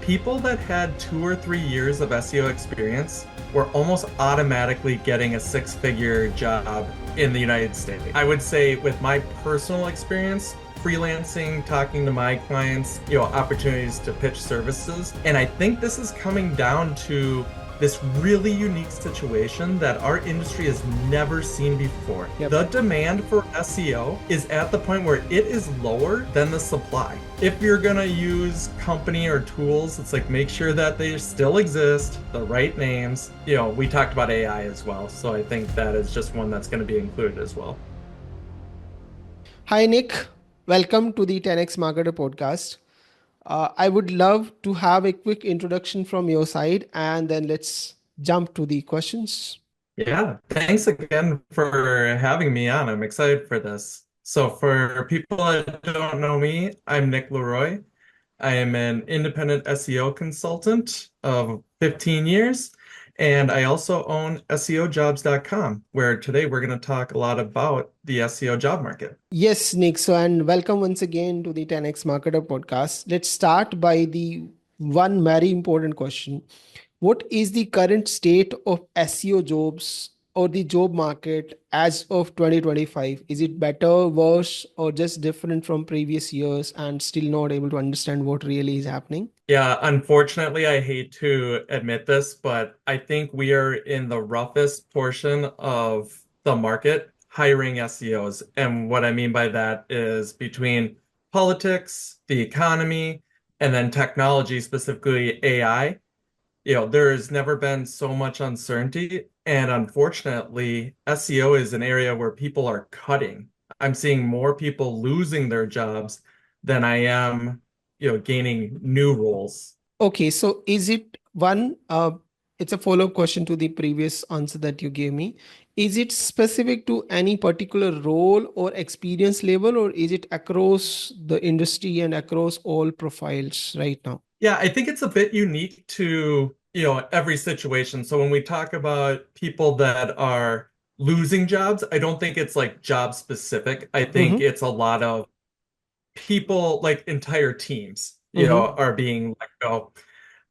people that had 2 or 3 years of SEO experience were almost automatically getting a six-figure job in the United States. I would say with my personal experience, freelancing, talking to my clients, opportunities to pitch services. And I think this is coming down to this really unique situation that our industry has never seen before. Yep. The demand for SEO is at the point where it is lower than the supply. If you're gonna use company or tools, it's like make sure that they still exist, the right names. We talked about AI as well, so I think that is just one that's going to be included as well. Hi, Nick. Welcome to the 10x Marketer podcast. I would love to have a quick introduction from your side, and then let's jump to the questions. Yeah, thanks again for having me on. I'm excited for this. So, for people that don't know me, I'm Nick LeRoy. I am an independent SEO consultant of 15 years, and I also own SEOjobs.com, where today we're going to talk a lot about the SEO job market. Yes, Nick. So, and welcome once again to the 10x Marketer podcast. Let's start by the one very important question. What is the current state of SEO jobs or the job market as of 2025? Is it better, worse, or just different from previous years and still not able to understand what really is happening? Yeah, unfortunately, I hate to admit this, but I think we are in the roughest portion of the market hiring SEOs. And what I mean by that is between politics, the economy, and then technology, specifically AI. There's never been so much uncertainty. And unfortunately, SEO is an area where people are cutting. I'm seeing more people losing their jobs than I am, gaining new roles. Okay, so is it it's a follow-up question to the previous answer that you gave me. Is it specific to any particular role or experience level, or is it across the industry and across all profiles right now? Yeah, I think it's a bit unique to, every situation. So when we talk about people that are losing jobs, I don't think it's like job specific. I think Mm-hmm. it's a lot of people, like entire teams, Mm-hmm. are being let go.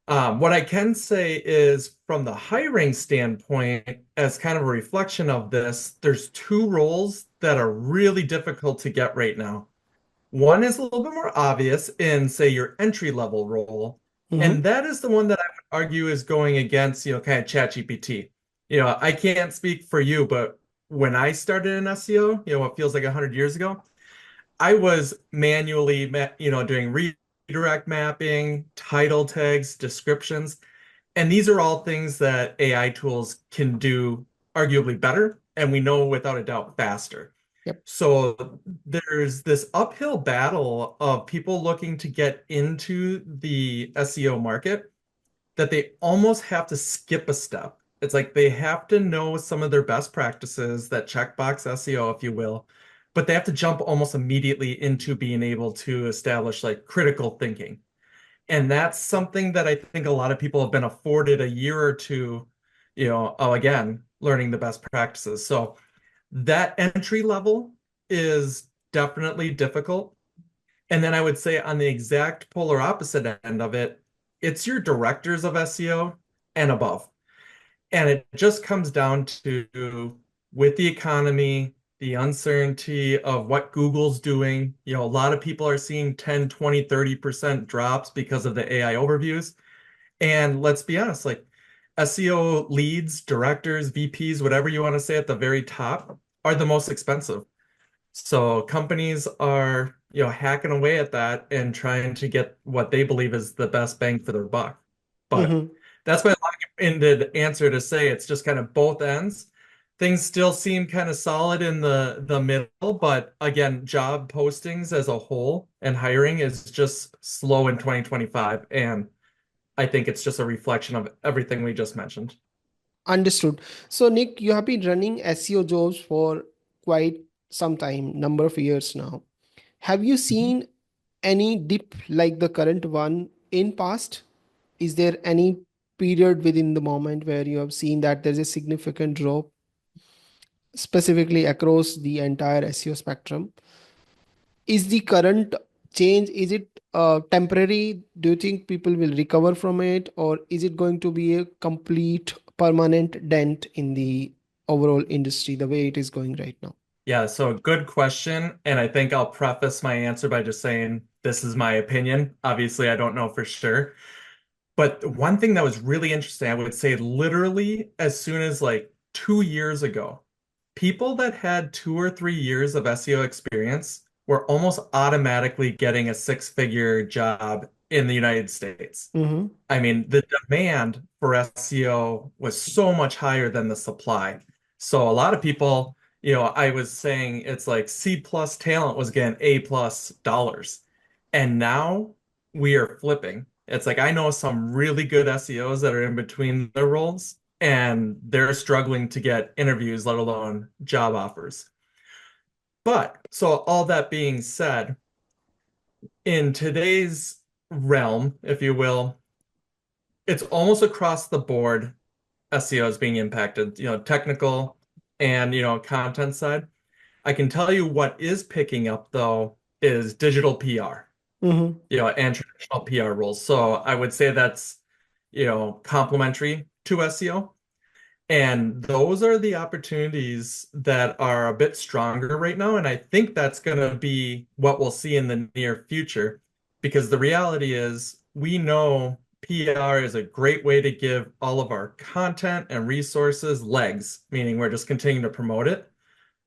What I can say is from the hiring standpoint, as kind of a reflection of this, there's two roles that are really difficult to get right now. One is a little bit more obvious in, say, your entry level role. Mm-hmm. And that is the one that I would argue is going against, kind of ChatGPT. I can't speak for you, but when I started in SEO, what feels like 100 years ago, I was manually, doing redirect mapping, title tags, descriptions. And these are all things that AI tools can do arguably better, and we know without a doubt faster. Yep. So there's this uphill battle of people looking to get into the SEO market that they almost have to skip a step. It's like they have to know some of their best practices, that checkbox SEO, if you will, but they have to jump almost immediately into being able to establish like critical thinking. And that's something that I think a lot of people have been afforded a year or two, again, learning the best practices. So that entry level is definitely difficult. And then I would say on the exact polar opposite end of it, it's your directors of SEO and above. And it just comes down to with the economy, the uncertainty of what Google's doing. A lot of people are seeing 10, 20, 30% drops because of the AI overviews. And let's be honest, like SEO leads, directors, VPs, whatever you want to say at the very top are the most expensive. So companies are, hacking away at that and trying to get what they believe is the best bang for their buck. But Mm-hmm. that's my long-winded answer to say it's just kind of both ends. Things still seem kind of solid in the middle, but again, job postings as a whole and hiring is just slow in 2025. And I think it's just a reflection of everything we just mentioned. Understood. So, Nick, you have been running SEO jobs for quite some time, number of years now. Have you Mhm. seen any dip like the current one in past? Is there any period within the moment where you have seen that there's a significant drop specifically across the entire SEO spectrum? Is the current change, is it temporary? Do you think people will recover from it, or is it going to be a complete permanent dent in the overall industry the way it is going right now? Yeah, so good question. And I think I'll preface my answer by just saying this is my opinion. Obviously, I don't know for sure. But one thing that was really interesting, I would say literally as soon as like 2 years ago, people that had 2 or 3 years of SEO experience were almost automatically getting a six-figure job in the United States. Mm-hmm. I mean, the demand for SEO was so much higher than the supply. So a lot of people, I was saying it's like C plus talent was getting A plus dollars. And now we are flipping. It's like I know some really good SEOs that are in between their roles and they're struggling to get interviews, let alone job offers. But so all that being said, in today's realm, if you will, it's almost across the board SEO is being impacted, technical and, content side. I can tell you what is picking up though is digital PR, Mm-hmm. and traditional PR roles. So I would say that's, complementary to SEO. And those are the opportunities that are a bit stronger right now. And I think that's going to be what we'll see in the near future because the reality is we know PR is a great way to give all of our content and resources legs, meaning we're just continuing to promote it.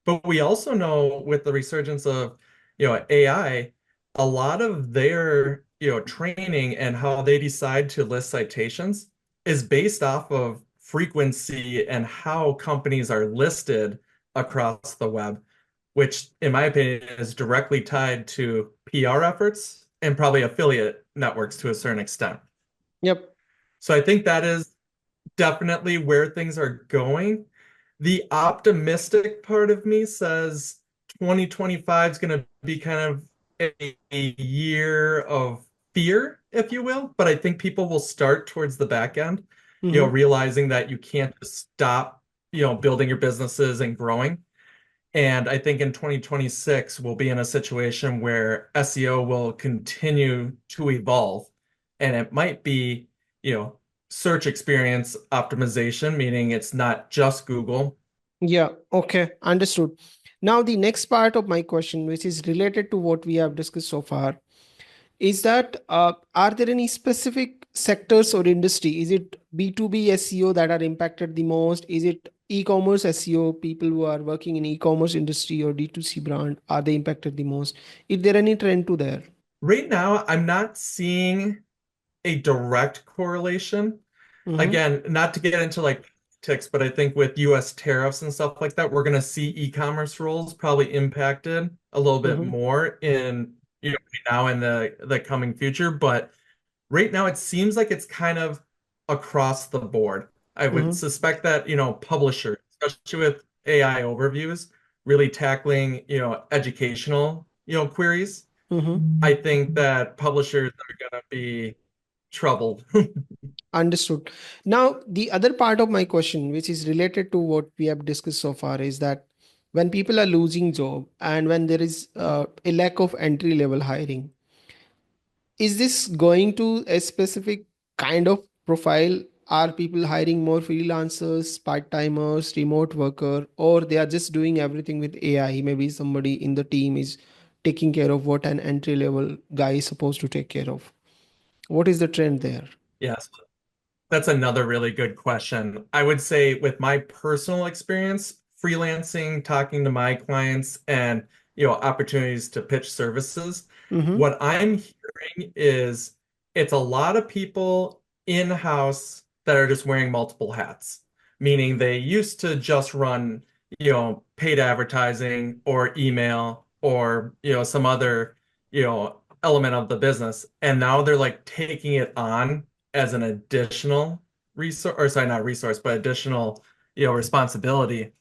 But we also know with the resurgence of, AI, a lot of their, training and how they decide to list citations is based off of frequency and how companies are listed across the web, which in my opinion is directly tied to PR efforts and probably affiliate networks to a certain extent. Yep. So I think that is definitely where things are going. The optimistic part of me says 2025 is going to be kind of a year of fear, if you will. But I think people will start towards the back end, Mm-hmm. realizing that you can't just stop, building your businesses and growing. And I think in 2026, we'll be in a situation where SEO will continue to evolve. And it might be, search experience optimization, meaning it's not just Google. Yeah, okay, understood. Now, the next part of my question, which is related to what we have discussed so far, is that are there any specific sectors or industry? Is it B2B SEO that are impacted the most? Is it e-commerce SEO, people who are working in e-commerce industry or D2C brand, are they impacted the most? Is there any trend to there? Right now, I'm not seeing a direct correlation. Mm-hmm. Again, not to get into like ticks, but I think with US tariffs and stuff like that, we're going to see e-commerce roles probably impacted a little bit Mm-hmm. more in, now in the coming future. But right now, it seems like it's kind of across the board. I would Mm-hmm. suspect that, publishers, especially with AI overviews, really tackling, educational, queries. Mm-hmm. I think that publishers are going to be troubled. Understood. Now, the other part of my question, which is related to what we have discussed so far, is that when people are losing job and when there is a lack of entry level hiring, is this going to a specific kind of profile? Are people hiring more freelancers, part-timers, remote worker, or they are just doing everything with AI? Maybe somebody in the team is taking care of what an entry level guy is supposed to take care of. What is the trend there? Yes. That's another really good question. I would say, with my personal experience, freelancing, talking to my clients, and opportunities to pitch services, Mm-hmm. what I'm hearing is it's a lot of people in-house that are just wearing multiple hats, meaning they used to just run, paid advertising or email or some other, element of the business, and now they're like taking it on as an additional resource, or sorry, not resource, but additional, responsibility.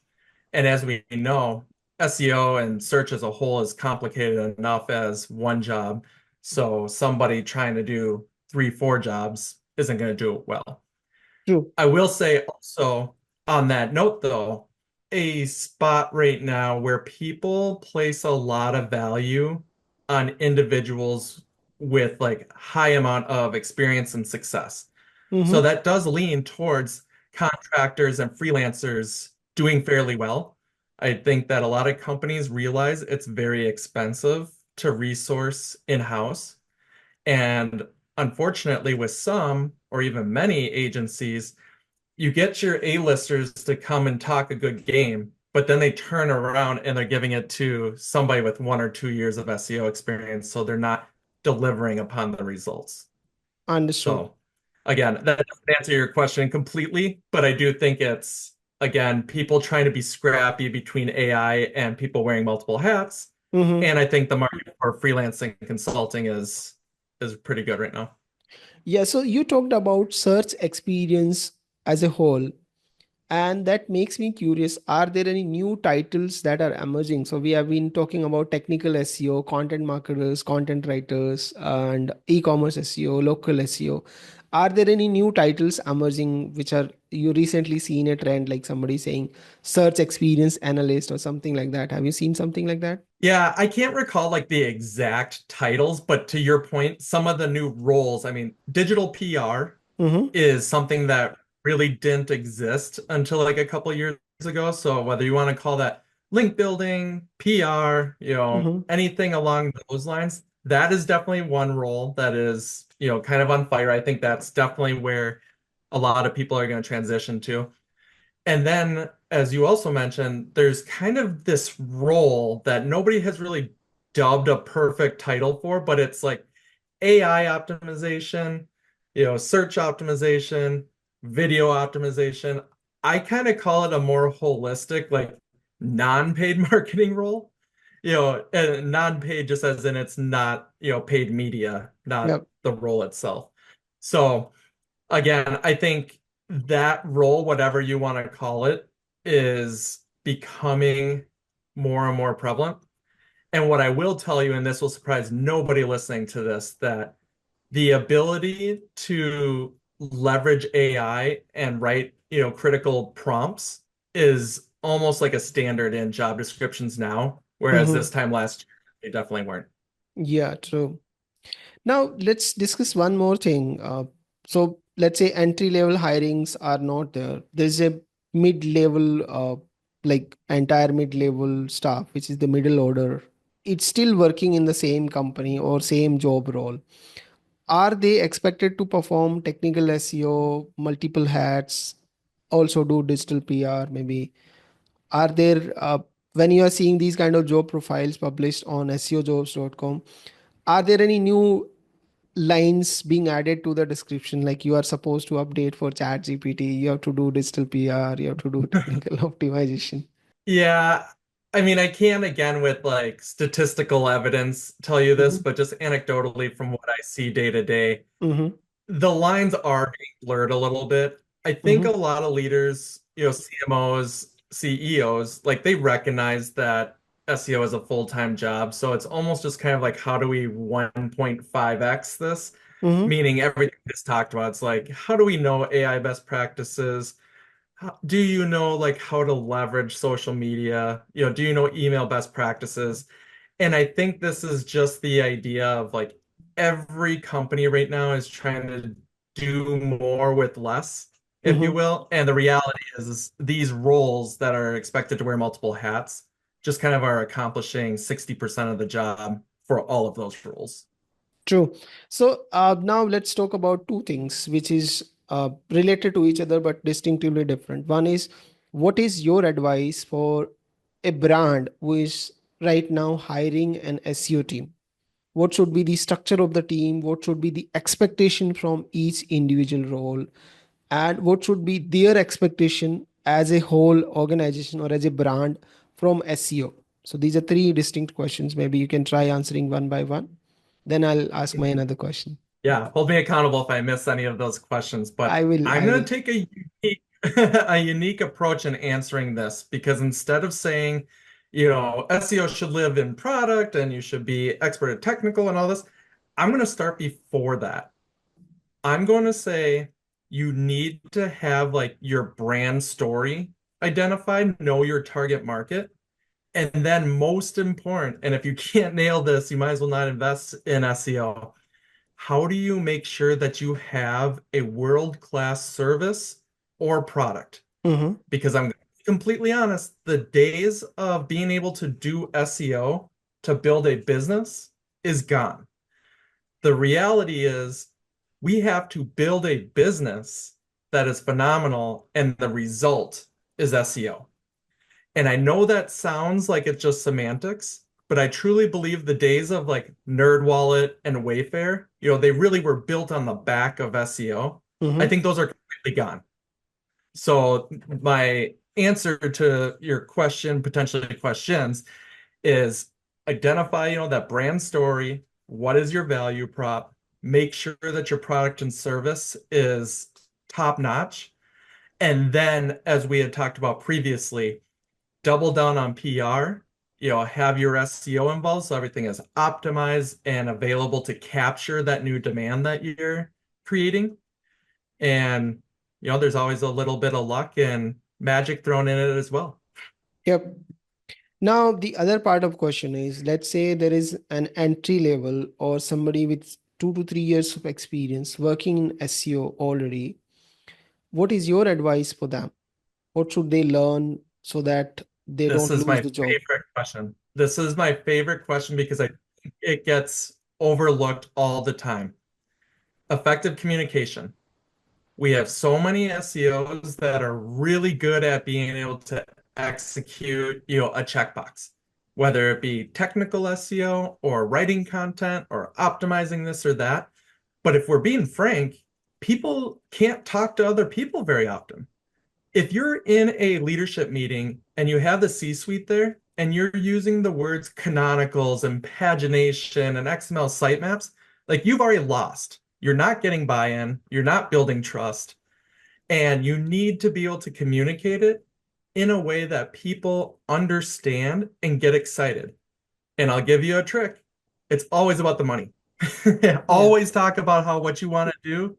And as we know, SEO and search as a whole is complicated enough as one job. So somebody trying to do three, four jobs isn't going to do it well. True. I will say also on that note, though, a spot right now where people place a lot of value on individuals with like high amount of experience and success. So Mm-hmm. that does lean towards contractors and freelancers doing fairly well. I think that a lot of companies realize it's very expensive to resource in-house. And unfortunately, with some or even many agencies, you get your A-listers to come and talk a good game, but then they turn around and they're giving it to somebody with 1 or 2 years of SEO experience, so they're not delivering upon the results. Understood. So again, that doesn't answer your question completely, but I do think it's again people trying to be scrappy between AI and people wearing multiple hats. Mm-hmm. And I think the market for freelancing consulting is pretty good right now. Yeah, so you talked about search experience as a whole, and that makes me curious. Are there any new titles that are emerging? So we have been talking about technical SEO, content marketers, content writers, and e-commerce SEO, local SEO. Are there any new titles emerging which are you recently seen a trend like somebody saying search experience analyst or something like that? Have you seen something like that? Yeah, I can't recall like the exact titles, but to your point, some of the new roles, I mean, digital PR Mm-hmm. is something that really didn't exist until like a couple of years ago. So whether you want to call that link building, PR, Mm-hmm. anything along those lines, that is definitely one role that is, kind of on fire. I think that's definitely where a lot of people are going to transition to. And then, as you also mentioned, there's kind of this role that nobody has really dubbed a perfect title for, but it's like AI optimization, search optimization, video optimization. I kind of call it a more holistic, like non-paid marketing role. And non-paid just as in it's not, paid media, not Yep. the role itself. So again, I think that role, whatever you want to call it, is becoming more and more prevalent. And what I will tell you, and this will surprise nobody listening to this, that the ability to leverage AI and write, critical prompts is almost like a standard in job descriptions now, whereas Mm-hmm. this time last year, they definitely weren't. Yeah, true. Now, let's discuss one more thing. So, let's say entry level hirings are not there. There's a mid level, like entire mid level staff, which is the middle order. It's still working in the same company or same job role. Are they expected to perform technical SEO, multiple hats, also do digital PR? Maybe are there, when you are seeing these kind of job profiles published on SEOjobs.com, are there any new lines being added to the description like you are supposed to update for chat gpt, you have to do digital pr, you have to do technical optimization? Yeah, I mean, I can again with like statistical evidence tell you this, Mm-hmm. but just anecdotally from what I see day to day, Mm-hmm. the lines are being blurred a little bit. I think a Mm-hmm. lot of leaders, CMOs, CEOs, like they recognize that SEO is a full-time job. So it's almost just kind of like, how do we 1.5x this? Mm-hmm. Meaning everything that's talked about. It's like, how do we know AI best practices? Do you know like how to leverage social media? Do you know email best practices? And I think this is just the idea of like every company right now is trying to do more with less, if you Mm-hmm. will. And the reality is these roles that are expected to wear multiple hats just kind of are accomplishing 60% of the job for all of those roles. True. So now let's talk about two things which is related to each other but distinctively different. One is, what is your advice for a brand who is right now hiring an SEO team? What should be the structure of the team? What should be the expectation from each individual role? And what should be their expectation as a whole organization or as a brand from SEO? So these are three distinct questions. Maybe you can try answering one by one. Then I'll ask my another question. Yeah, hold me accountable if I miss any of those questions, I but will. I'm I going will. to take a unique, a unique approach in answering this because instead of saying, SEO should live in product and you should be expert at technical and all this, I'm going to start before that. I'm going to say you need to have like your brand story identified, know your target market, And then most important, and if you can't nail this, you might as well not invest in SEO. How do you make sure that you have a world-class service or product? Mm-hmm. Because I'm completely honest, the days of being able to do SEO to build a business is gone. The reality is we have to build a business that is phenomenal, and the result is SEO. And I know that sounds like it's just semantics, but I truly believe the days of like NerdWallet and Wayfair, they really were built on the back of SEO. I Mm-hmm. think those are completely gone. So my answer to your question, potentially questions, is identify, that brand story. What is your value prop? Make sure that your product and service is top notch. And then, as we had talked about previously, double down on PR, have your SEO involved so everything is optimized and available to capture that new demand that you're creating. And, there's always a little bit of luck and magic thrown in it as well. Yep. Now, the other part of question is, let's say there is an entry level or somebody with 2 to 3 years of experience working in SEO already. What is your advice for them? What should they learn so that they This don't is lose my the job? favorite question. This is my favorite question because I think it gets overlooked all the time. Effective communication. We have so many SEOs that are really good at being able to execute, a checkbox, whether it be technical SEO or writing content or optimizing this or that. But if we're being frank, people can't talk to other people very often. If you're in a leadership meeting and you have the C-suite there and you're using the words canonicals and pagination and XML sitemaps, like you've already lost. You're not getting buy-in, you're not building trust, and you need to be able to communicate it in a way that people understand and get excited. And I'll give you a trick. It's always about the money. Yeah. Always talk about how what you want to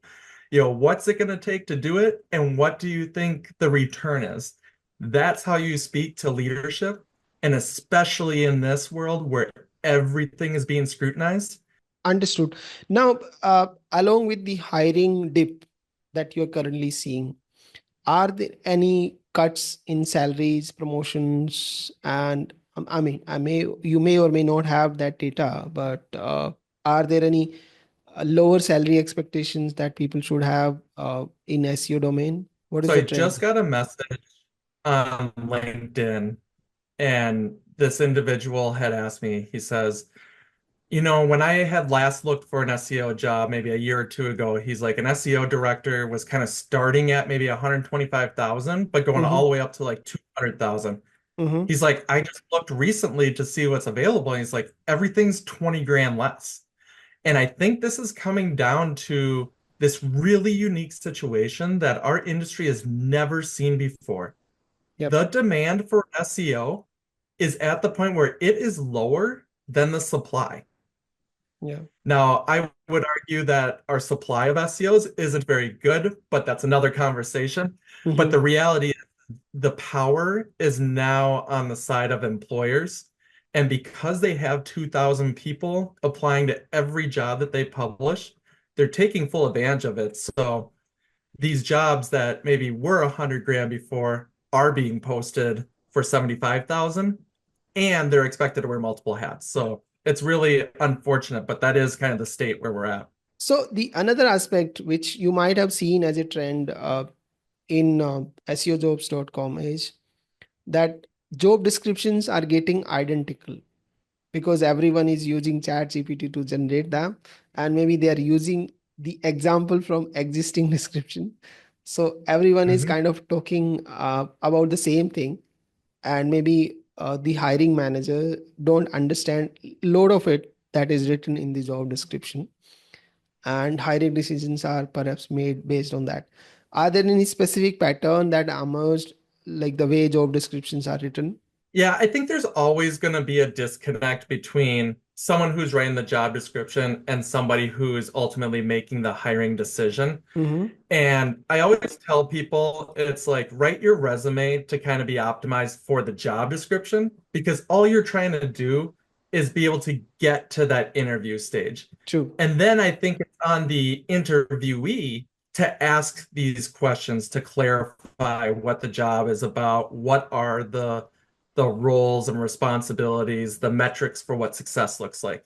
do, what's it going to take to do it, and what do you think the return is? That's how you speak to leadership. And especially in this world where everything is being scrutinized. Understood. Now, along with the hiring dip that you're currently seeing, are there any cuts in salaries, promotions, and I mean, you may or may not have that data, but are there any lower salary expectations that people should have in SEO domain? What is So the I just trend? got a message on LinkedIn, and this individual had asked me, he says, when I had last looked for an SEO job maybe a year or two ago, he's like an SEO director was kind of starting at maybe 125,000, but going all Mm-hmm. the way up to like 200,000. Mm-hmm. He's like, I just looked recently to see what's available. And he's like, everything's 20 grand less. And I think this is coming down to this really unique situation that our industry has never seen before. Yep. The demand for SEO is at the point where it is lower than the supply. Yeah. Now, I would argue that our supply of SEOs isn't very good, but that's another conversation. But the Mm-hmm. reality is the power is now on the side of employers. And because they have 2,000 people applying to every job that they publish, they're taking full advantage of it. So these jobs that maybe were 100 grand before are being posted for 75,000, and they're expected to wear multiple hats. So it's really unfortunate, but that is kind of the state where we're at. So the another aspect which you might have seen as a trend in SEOjobs.com is that job descriptions are getting identical because everyone is using ChatGPT to generate them, and maybe they are using the example from existing description. So everyone is Mhm. kind of talking about the same thing, and maybe the hiring manager don't understand load of it that is written in the job description, and hiring decisions are perhaps made based on that. Are there any specific pattern that emerged, like the way job descriptions are written? Yeah, I think there's always going to be a disconnect between someone who's writing the job description and somebody who's ultimately making the hiring decision. Mm-hmm. And I always tell people it's like write your resume to kind of be optimized for the job description because all you're trying to do is be able to get to that interview stage. True. And then I think it's on the interviewee to ask these questions to clarify what the job is about, what are the roles and responsibilities, the metrics for what success looks like.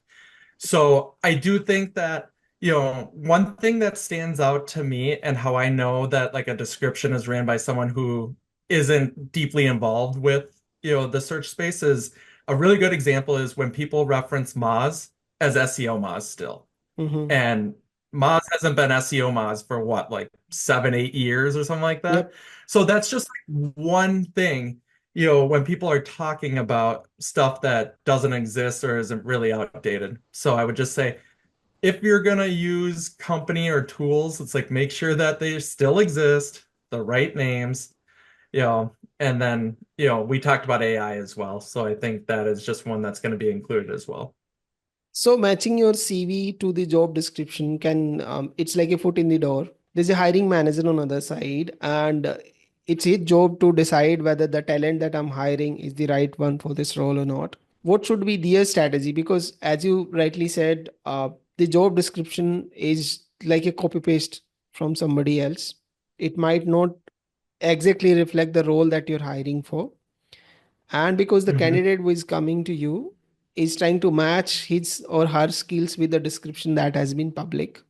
So I do think that, one thing that stands out to me and how I know that like a description is ran by someone who isn't deeply involved with, the search space is a really good example is when people reference Moz as SEO Moz still. Mm-hmm. And Moz hasn't been SEO Moz for what, like 7, 8 years or something like that. Yep. So that's just like one thing, when people are talking about stuff that doesn't exist or isn't really outdated. So I would just say, if you're gonna use company or tools, it's like make sure that they still exist, the right names, and then, we talked about AI as well. So I think that is just one that's going to be included as well. So matching your CV to the job description can it's like a foot in the door. There's a hiring manager on other side, and it's his job to decide whether the talent that I'm hiring is the right one for this role or not. What should be their strategy? Because as you rightly said, the job description is like a copy paste from somebody else. It might not exactly reflect the role that you're hiring for, and because the Mhm. candidate who is coming to you is trying to match his or her skills with the description that has been public.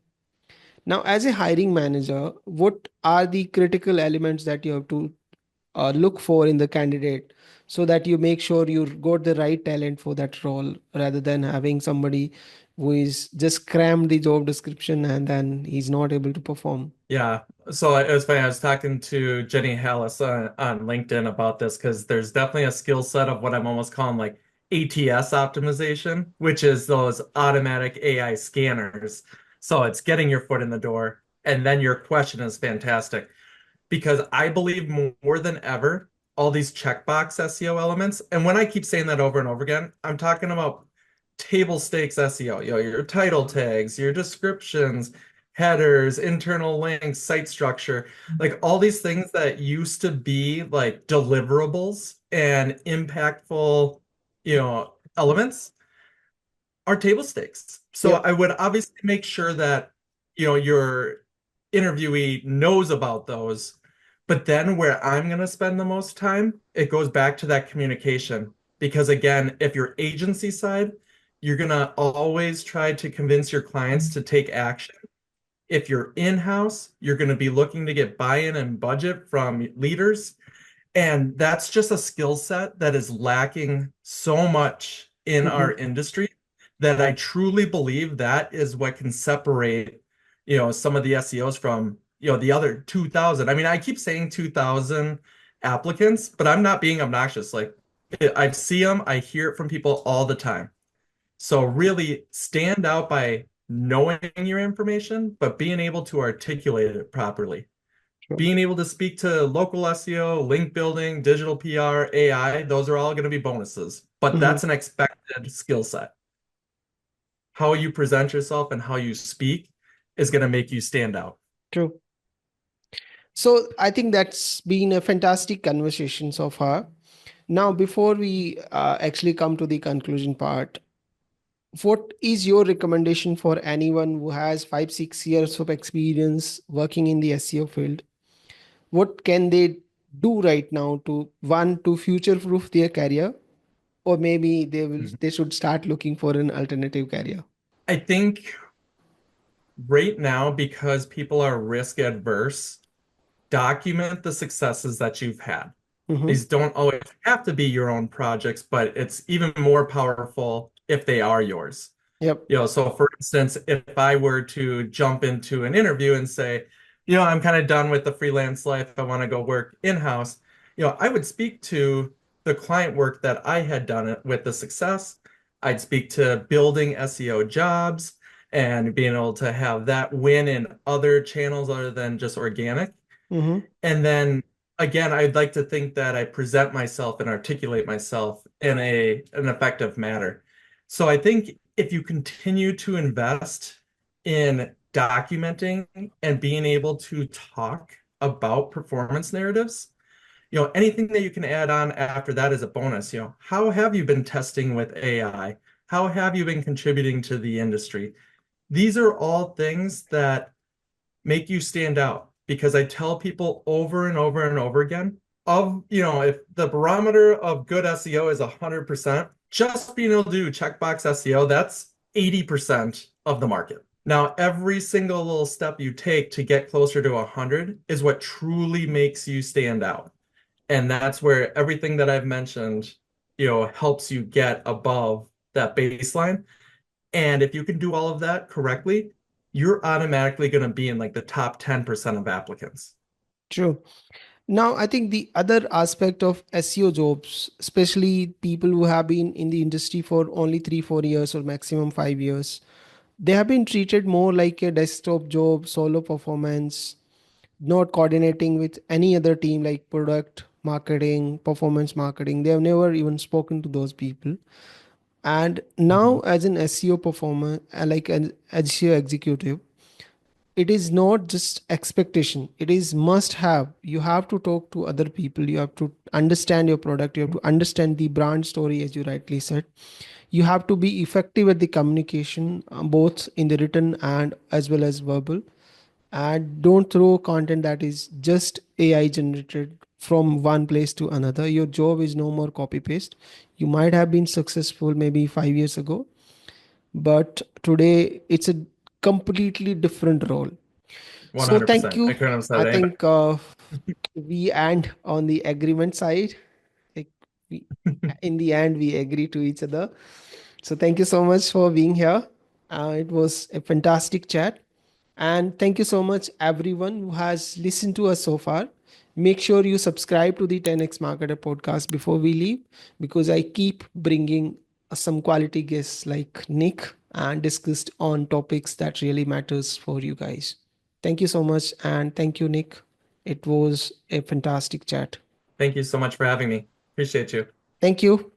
Now, as a hiring manager, what are the critical elements that you have to look for in the candidate so that you make sure you got the right talent for that role rather than having somebody who is just crammed the job description and then he's not able to perform? Yeah. So it was funny. I was talking to Jenny Hallis on LinkedIn about this because there's definitely a skill set of what I'm almost calling like ATS optimization, which is those automatic AI scanners. So it's getting your foot in the door. And then your question is fantastic because I believe more than ever, all these checkbox SEO elements, and when I keep saying that over and over again, I'm talking about table stakes SEO, your title tags, your descriptions, headers, internal links, site structure, like all these things that used to be like deliverables and impactful, elements are table stakes. So Yep. I would obviously make sure that, your interviewee knows about those. But then where I'm going to spend the most time, it goes back to that communication. Because again, if you're agency side, you're going to always try to convince your clients to take action. If you're in-house, you're going to be looking to get buy-in and budget from leaders. And that's just a skill set that is lacking so much in our Mhm. industry that I truly believe that is what can separate, some of the SEOs from, the other 2000. I mean, I keep saying 2000 applicants, but I'm not being obnoxious. Like I see them, I hear it from people all the time. So really stand out by knowing your information, but being able to articulate it properly, Sure. being able to speak to local SEO, link building, digital PR, AI, those are all going to be bonuses. But Mhm. that's an expected skill set. How you present yourself and how you speak is going to make you stand out. True. So I think that's been a fantastic conversation so far. Now, before we actually come to the conclusion part, what is your recommendation for anyone who has 5, 6 years of experience working in the SEO field? What can they do right now to one to future proof their career, or maybe Mhm. they should start looking for an alternative career? I think right now, because people are risk adverse, document the successes that you've had. Mm-hmm. These don't always have to be your own projects, but it's even more powerful if they are yours. Yep. So for instance, if I were to jump into an interview and say, I'm kind of done with the freelance life, I want to go work in-house, I would speak to the client work that I had done it with the success. I'd speak to building SEO jobs and being able to have that win in other channels other than just organic. Mm-hmm. And then again, I'd like to think that I present myself and articulate myself in an effective manner. So I think if you continue to invest in documenting and being able to talk about performance narratives, anything that you can add on after that is a bonus. How have you been testing with AI? How have you been contributing to the industry? These are all things that make you stand out because I tell people over and over and over again if the barometer of good SEO is 100%, just being able to do checkbox SEO, that's 80% of the market. Now, every single little step you take to get closer to 100 is what truly makes you stand out. And that's where everything that I've mentioned, helps you get above that baseline. And if you can do all of that correctly, you're automatically going to be in like the top 10% of applicants. True. Now, I think the other aspect of SEO jobs, especially people who have been in the industry for only 3, 4 years or maximum 5 years, they have been treated more like a desktop job, solo performance, not coordinating with any other team like product marketing, performance marketing. They have never even spoken to those people. And now, Mhm. as an SEO performer, like an SEO executive, it is not just expectation, it is must have. You have to talk to other people, you have to understand your product, you have to understand the brand story, as you rightly said. You have to be effective at the communication, both in the written and as well as verbal. And don't throw content that is just AI generated from one place to another. Your job is no more copy paste. You might have been successful maybe 5 years ago, but today it's a completely different role. So thank 100%. I you. couldn't have said I it any think we end on the agreement side. Like we, in the end, we agree to each other. So thank you so much for being here. It was a fantastic chat. And thank you so much, everyone who has listened to us so far. Make sure you subscribe to the 10x Marketer podcast before we leave, because I keep bringing some quality guests like Nick and discussed on topics that really matters for you guys. Thank you so much, and thank you, Nick. It was a fantastic chat. Thank you so much for having me. Appreciate you. Thank you.